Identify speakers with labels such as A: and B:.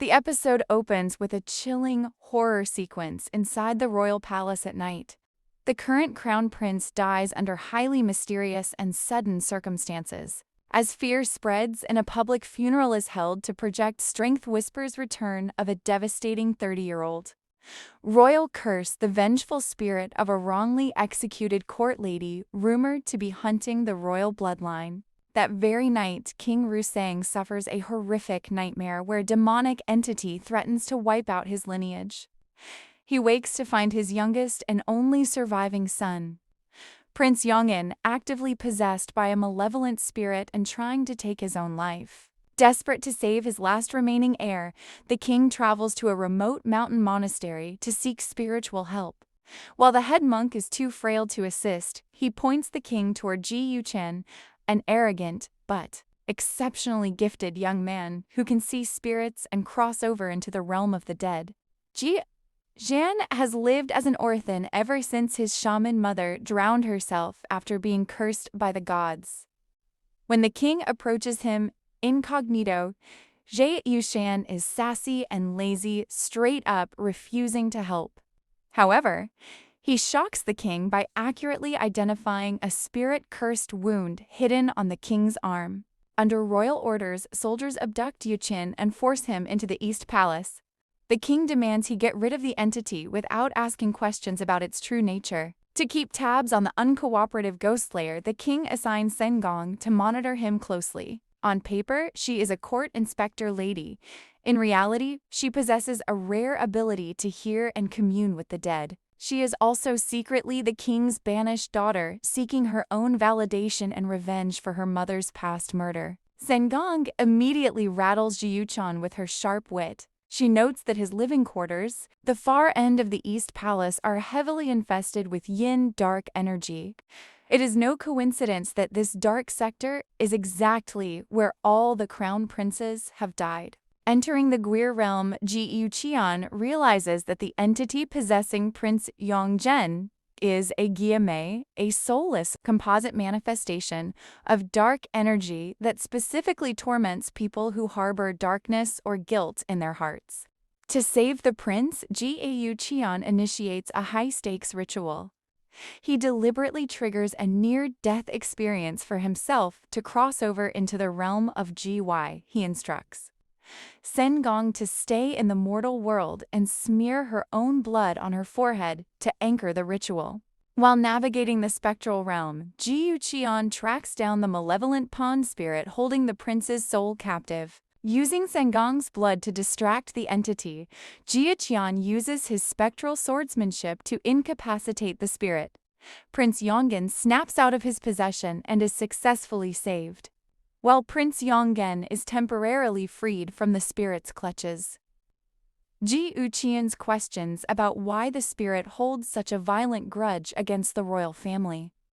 A: The episode opens with a chilling horror sequence inside the royal palace at night. The current crown prince dies under highly mysterious and sudden circumstances. As fear spreads and a public funeral is held to project strength, whispers return of a devastating 30-year-old. Royal curse, the vengeful spirit of a wrongly executed court lady rumored to be hunting the royal bloodline. That very night, King Rusang suffers a horrific nightmare where a demonic entity threatens to wipe out his lineage. He wakes to find his youngest and only surviving son, Prince Yongin, actively possessed by a malevolent spirit and trying to take his own life. Desperate to save his last remaining heir, the king travels to a remote mountain monastery to seek spiritual help. While the head monk is too frail to assist, he points the king toward Ji Yuchen, an arrogant but exceptionally gifted young man who can see spirits and cross over into the realm of the dead. Ji Zhan has lived as an orphan ever since his shaman mother drowned herself after being cursed by the gods. When the king approaches him incognito, Ji Yuchen is sassy and lazy, straight up refusing to help. However, he shocks the king by accurately identifying a spirit-cursed wound hidden on the king's arm. Under royal orders, soldiers abduct Yuchen and force him into the East Palace. The king demands he get rid of the entity without asking questions about its true nature. To keep tabs on the uncooperative ghost slayer, the king assigns Sengong to monitor him closely. On paper, she is a court inspector lady. In reality, she possesses a rare ability to hear and commune with the dead. She is also secretly the king's banished daughter, seeking her own validation and revenge for her mother's past murder. Sengong immediately rattles Jiuchan with her sharp wit. She notes that his living quarters, the far end of the East Palace, are heavily infested with yin dark energy. It is no coincidence that this dark sector is exactly where all the crown princes have died. Entering the Guir realm, Ji Yuqian realizes that the entity possessing Prince Yongzhen is a Guillemot, a soulless composite manifestation of dark energy that specifically torments people who harbor darkness or guilt in their hearts. To save the prince, Ji Yuqian initiates a high-stakes ritual. He deliberately triggers a near-death experience for himself to cross over into the realm of GY, he instructs Sengong to stay in the mortal world and smear her own blood on her forehead to anchor the ritual. While navigating the spectral realm, Ji Yuqian tracks down the malevolent pond spirit holding the prince's soul captive. Using Sengong's blood to distract the entity, Ji Yuqian uses his spectral swordsmanship to incapacitate the spirit. Prince Yongin snaps out of his possession and is successfully saved, while Prince Yonggen is temporarily freed from the spirit's clutches. Ji Yuqian's questions about why the spirit holds such a violent grudge against the royal family.